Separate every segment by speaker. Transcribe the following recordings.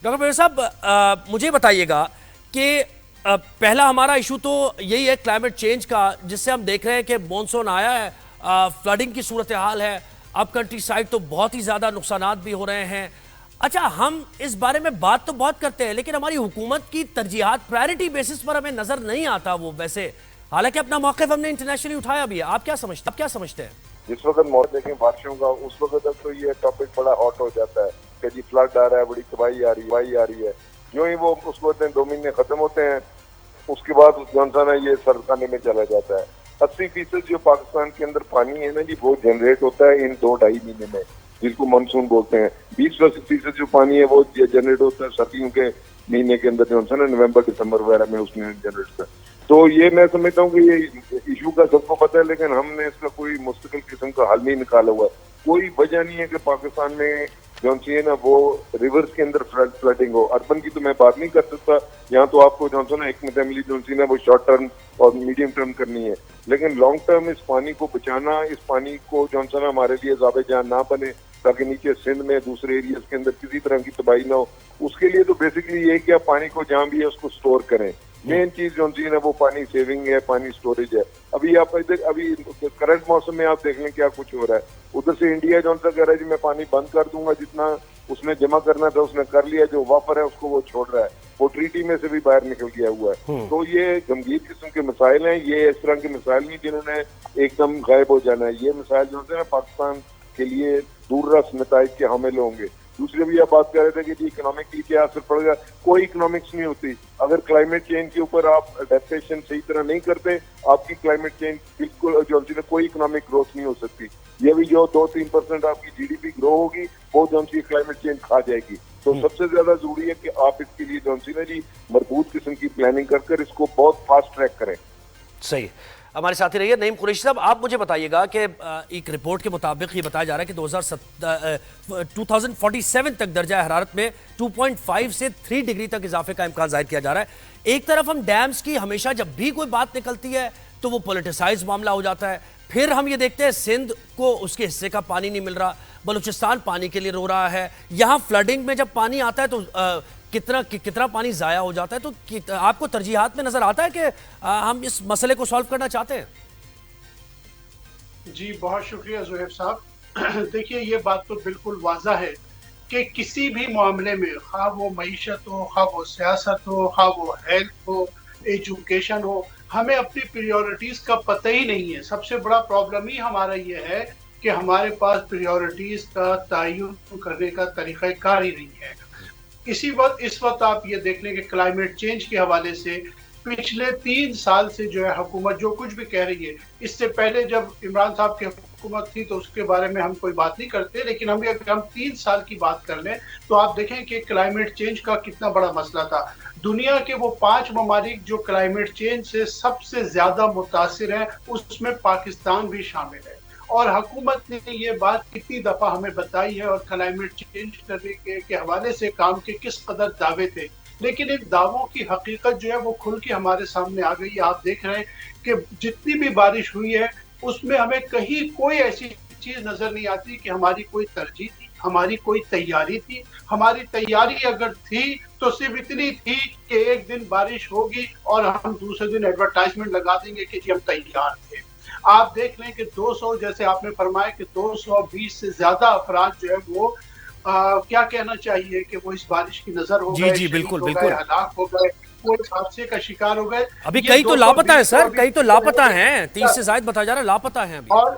Speaker 1: Doctor Pervez صاحب مجھے بتائیے گا کہ پہلا ہمارا ایشو تو یہی ہے کلائمیٹ چینج کا، جس سے ہم دیکھ رہے ہیں کہ مونسون آیا ہے، فلڈنگ کی صورتحال ہے، اب کنٹری سائڈ تو بہت ہی زیادہ نقصانات بھی ہو رہے ہیں۔ اچھا، ہم اس بارے میں بات تو بہت کرتے ہیں، لیکن ہماری حکومت کی ترجیحات پرائرٹی بیسس پر ہمیں نظر نہیں آتا وہ ویسے، حالانکہ اپنا موقف ہم نے انٹرنیشنلی اٹھایا بھی ہے۔ آپ کیا سمجھتے ہیں؟
Speaker 2: جس وقت موسم دیکھیں بارشوں کا، اس وقت تک تو یہ ٹاپک بڑا ہاٹ ہو جاتا ہے کہ جی فلڈ آ رہا ہے، بڑی تباہی آ رہی ہے۔ جو ہی وہ اس وقت 2 مہینے ختم ہوتے ہیں، اس کے بعد جانسان ہے یہ سرخانے میں چلا جاتا ہے۔ 80% جو پاکستان کے اندر پانی ہے نا جی، وہ جنریٹ ہوتا ہے ان 2-2.5 مہینے میں، جس کو مانسون بولتے ہیں۔ 20% جو پانی ہے وہ جنریٹ ہوتا ہے سردیوں کے مہینے کے اندر، جو ہے نا نومبر دسمبر وغیرہ میں اس میں جنریٹ ہوتا ہے۔ تو یہ میں سمجھتا ہوں کہ یہ ایشو کا سب کو پتہ ہے، لیکن ہم نے اس کا کوئی مستقل قسم کا حل نہیں نکالا ہوا ہے۔ کوئی وجہ نہیں ہے کہ پاکستان میں جو ہے نا وہ ریورز کے اندر فلڈنگ ہو۔ اربن کی تو میں بات نہیں کر سکتا، یہاں تو آپ کو جو ہے نا حکمت عملی جو ہے نا وہ شارٹ ٹرم اور میڈیم ٹرم کرنی ہے، لیکن لانگ ٹرم اس پانی کو بچانا، اس پانی کو جو ہے نا ہمارے لیے ضابع جان نہ بنے تاکہ نیچے سندھ میں دوسرے ایریاز کے اندر کسی طرح کی تباہی نہ ہو، اس کے لیے تو بیسکلی یہ کہ آپ پانی کو جہاں بھی ہے اس کو سٹور کریں۔ مین چیز جو ہے وہ پانی سیونگ ہے، پانی سٹوریج ہے۔ ابھی کرنٹ موسم میں آپ دیکھ لیں کیا کچھ ہو رہا ہے۔ ادھر سے انڈیا جو کہہ رہا ہے جی میں پانی بند کر دوں گا، جتنا اس نے جمع کرنا تھا اس نے کر لیا، جو وافر ہے اس کو وہ چھوڑ رہا ہے، وہ ٹریٹی میں سے بھی باہر نکل گیا ہوا ہے۔ تو یہ گمبھیر قسم کے مسائل ہیں، یہ اس طرح کے مسائل نہیں جنہوں نے ایک دم غائب ہو جانا ہے۔ یہ مسائل جو ہوتے ہیں پاکستان کے لیے دور رس نتائج کے حامل ہوں گے۔ دوسرے بھی آپ بات کر رہے تھے کہ جی اکنامکلی کیا اثر پڑے گا، کوئی اکنامکس نہیں ہوتی اگر کلائمیٹ چینج کے اوپر آپ اڈیپٹیشن صحیح طرح نہیں کرتے۔ آپ کی کلائمیٹ چینج بالکل جو ہے کوئی اکنامک گروتھ نہیں ہو سکتی۔ یہ بھی جو 2-3% آپ کی جی ڈی پی گرو ہوگی وہ جو ہے کلائمیٹ چینج کھا جائے گی۔ تو سب سے زیادہ ضروری ہے کہ آپ اس کے لیے جو ہے جی مربوط قسم کی پلاننگ کر اس کو بہت فاسٹ ٹریک کریں۔
Speaker 1: صحیح، ہمارے ساتھی رہیے نعیم قریشی صاحب۔ آپ مجھے بتائیے گا کہ ایک رپورٹ کے مطابق یہ بتایا جا رہا ہے کہ 2047 تک درجہ حرارت میں 2.5 سے 3 ڈگری تک اضافے کا امکان ظاہر کیا جا رہا ہے۔ ایک طرف ہم ڈیمز کی ہمیشہ جب بھی کوئی بات نکلتی ہے تو وہ پولیٹیسائز معاملہ ہو جاتا ہے، پھر ہم یہ دیکھتے ہیں سندھ کو اس کے حصے کا پانی نہیں مل رہا، بلوچستان پانی کے لیے رو رہا ہے، یہاں فلڈنگ میں جب پانی آتا ہے تو کتنا پانی ضائع ہو جاتا ہے۔ تو آپ کو ترجیحات میں نظر آتا ہے کہ ہم اس مسئلے کو سالو کرنا چاہتے ہیں؟
Speaker 3: جی بہت شکریہ زہیب صاحب۔ دیکھیے یہ بات تو بالکل واضح ہے کہ کسی بھی معاملے میں، خواہ وہ معیشت ہو، خواہ وہ سیاست ہو، خواہ وہ ہیلتھ ہو، ایجوکیشن ہو، ہمیں اپنی پریورٹیز کا پتہ ہی نہیں ہے۔ سب سے بڑا پرابلم ہی ہمارا یہ ہے کہ ہمارے پاس پریورٹیز کا تعین کرنے کا طریقہ کار ہی نہیں ہے۔ اس وقت آپ یہ دیکھ لیں کہ کلائمیٹ چینج کے حوالے سے پچھلے 3 سال سے جو ہے حکومت جو کچھ بھی کہہ رہی ہے، اس سے پہلے جب عمران صاحب کی حکومت تھی تو اس کے بارے میں ہم کوئی بات نہیں کرتے، لیکن اگر ہم 3 سال کی بات کر لیں تو آپ دیکھیں کہ کلائمیٹ چینج کا کتنا بڑا مسئلہ تھا۔ دنیا کے وہ 5 ممالک جو کلائمیٹ چینج سے سب سے زیادہ متاثر ہیں، اس میں پاکستان بھی شامل ہے، اور حکومت نے یہ بات کتنی دفعہ ہمیں بتائی ہے، اور کلائمیٹ چینج کرنے کے حوالے سے کام کے کس قدر دعوے تھے، لیکن ان دعووں کی حقیقت جو ہے وہ کھل کے ہمارے سامنے آ گئی۔ آپ دیکھ رہے ہیں کہ جتنی بھی بارش ہوئی ہے اس میں ہمیں کہیں کوئی ایسی چیز نظر نہیں آتی کہ ہماری کوئی ترجیح تھی، ہماری کوئی تیاری تھی۔ ہماری تیاری اگر تھی تو صرف اتنی تھی کہ ایک دن بارش ہوگی اور ہم دوسرے دن ایڈورٹائزمنٹ لگا دیں گے کہ جی ہم تیار تھے۔ آپ دیکھ لیں کہ 200، جیسے آپ نے فرمایا کہ 220 سے زیادہ افراد جو ہے وہ کیا کہنا چاہیے کہ وہ اس بارش کی نظر ہو گئے،
Speaker 1: جی
Speaker 3: شہید
Speaker 1: بالکل
Speaker 3: ہو گئے،
Speaker 1: بالکل۔
Speaker 3: ہلاک ہو گئے، کوئی حادثے کا شکار ہو گئے۔
Speaker 1: ابھی
Speaker 3: یہ
Speaker 1: کئی تو لاپتہ ہیں
Speaker 3: 220
Speaker 1: سر،
Speaker 3: ابھی
Speaker 1: کئی تو لاپتہ ہیں، 30 سے زائد بتایا جا رہا ہے لاپتہ ہیں ابھی۔
Speaker 3: اور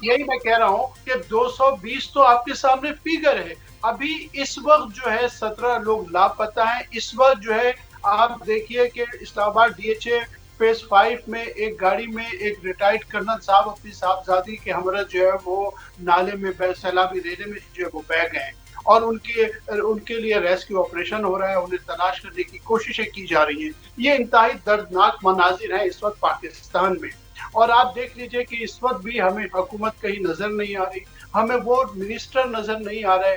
Speaker 3: یہی میں کہہ رہا ہوں کہ 220 تو آپ کے سامنے فیگر ہے۔ ابھی اس وقت جو ہے 17 لوگ لاپتہ ہیں۔ اس وقت جو ہے آپ دیکھیے کہ اسلام آباد ڈی ایچ اے فیز 5 میں ایک گاڑی میں ایک ریٹائرڈ کرنل صاحب اپنی صاحبزادی کے ہمراہ جو ہے وہ نالے میں سیلابی ریلے میں جو ہے وہ بہہ گئے ہیں، اور ان کے لیے ریسکیو آپریشن ہو رہا ہے، انہیں تلاش کرنے کی کوششیں کی جا رہی ہیں۔ یہ انتہائی دردناک مناظر ہیں اس وقت پاکستان میں، اور آپ دیکھ لیجئے کہ اس وقت بھی ہمیں حکومت کہیں نظر نہیں آ رہی، ہمیں وہ منسٹر نظر نہیں آ رہے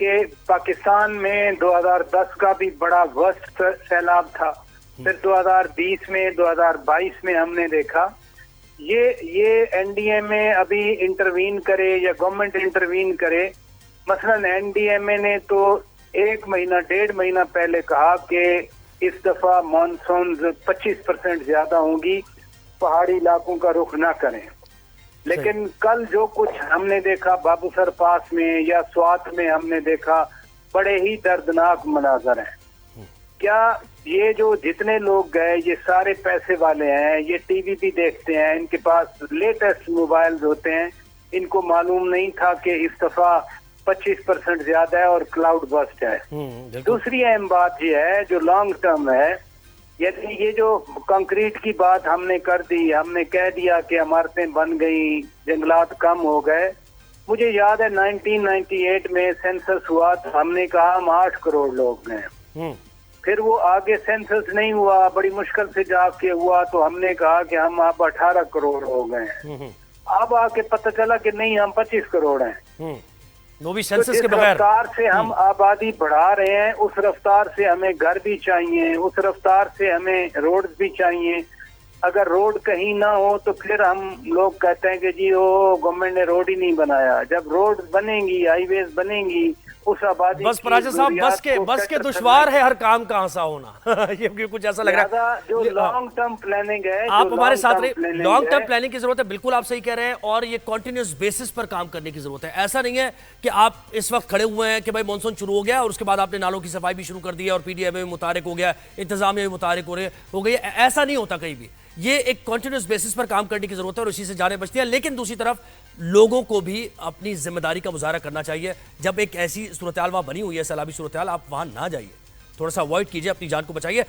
Speaker 4: کہ پاکستان میں 2010 کا بھی بڑا ورسٹ سیلاب تھا، پھر 2020 میں 2022 میں ہم نے دیکھا یہ این ڈی ایم اے ابھی انٹروین کرے یا گورنمنٹ انٹروین کرے. مثلا این ڈی ایم اے نے تو 1 مہینہ 1.5 مہینہ پہلے کہا کہ اس دفعہ مانسونز 25% زیادہ ہوں گی، پہاڑی علاقوں کا رخ نہ کریں. لیکن کل جو کچھ ہم نے دیکھا بابو سر پاس میں یا سوات میں ہم نے دیکھا، بڑے ہی دردناک مناظر ہیں. کیا یہ جو جتنے لوگ گئے یہ سارے پیسے والے ہیں، یہ ٹی وی بھی دیکھتے ہیں، ان کے پاس لیٹسٹ موبائلز ہوتے ہیں، ان کو معلوم نہیں تھا کہ اس دفعہ 25% زیادہ ہے اور کلاؤڈ بسٹ ہے. دوسری اہم بات یہ ہے جو لانگ ٹرم ہے، یعنی یہ جو کنکریٹ کی بات ہم نے کر دی، ہم نے کہہ دیا کہ عمارتیں بن گئی، جنگلات کم ہو گئے. مجھے یاد ہے 1998 میں سینسس ہوا تو ہم نے کہا ہم 8 کروڑ لوگ ہیں. پھر وہ آگے سینسس نہیں ہوا، بڑی مشکل سے جا کے ہوا تو ہم نے کہا کہ ہم اب 18 کروڑ ہو گئے ہیں. اب آ کے پتہ چلا کہ نہیں ہم 25 کروڑ ہیں.
Speaker 1: وہ بھی سینسس کے بغیر.
Speaker 4: رفتار سے ہم آبادی بڑھا رہے ہیں، اس رفتار سے ہمیں گھر بھی چاہیے، اس رفتار سے ہمیں روڈز بھی چاہیے. اگر روڈ کہیں نہ ہو تو پھر ہم لوگ کہتے ہیں کہ جی وہ گورنمنٹ نے روڈ ہی نہیں بنایا. جب روڈ بنیں گی، ہائی ویز بنیں گی، اس آبادی
Speaker 1: بس پراجا صاحب بس کے دشوار ہے ہر کام کا آسان ہونا. یہ کچھ ایسا لگ رہا ہے.
Speaker 4: جو لانگ ٹرم پلاننگ ہے،
Speaker 1: آپ ہمارے ساتھ رہے. لانگ ٹرم پلاننگ کی ضرورت ہے، بالکل آپ صحیح کہہ رہے ہیں، اور یہ کنٹینیوس بیسس پر کام کرنے کی ضرورت ہے. ایسا نہیں ہے کہ آپ اس وقت کھڑے ہوئے ہیں کہ بھائی مانسون شروع ہو گیا اور اس کے بعد آپ نے نالوں کی صفائی بھی شروع کر دی اور پی ڈی ایم میں متحرک ہو گیا، انتظامیہ بھی متحرک ہو گئی. ایسا نہیں ہوتا کہیں بھی. یہ ایک کنٹینیوس بیسس پر کام کرنے کی ضرورت ہے اور اسی سے جانیں بچتی ہیں. لیکن دوسری طرف لوگوں کو بھی اپنی ذمہ داری کا مظاہرہ کرنا چاہیے. جب ایک ایسی صورتحال وہاں بنی ہوئی ہے، سیلابی صورتحال، آپ وہاں نہ جائیے، تھوڑا سا اوائڈ کیجیے، اپنی جان کو بچائیے.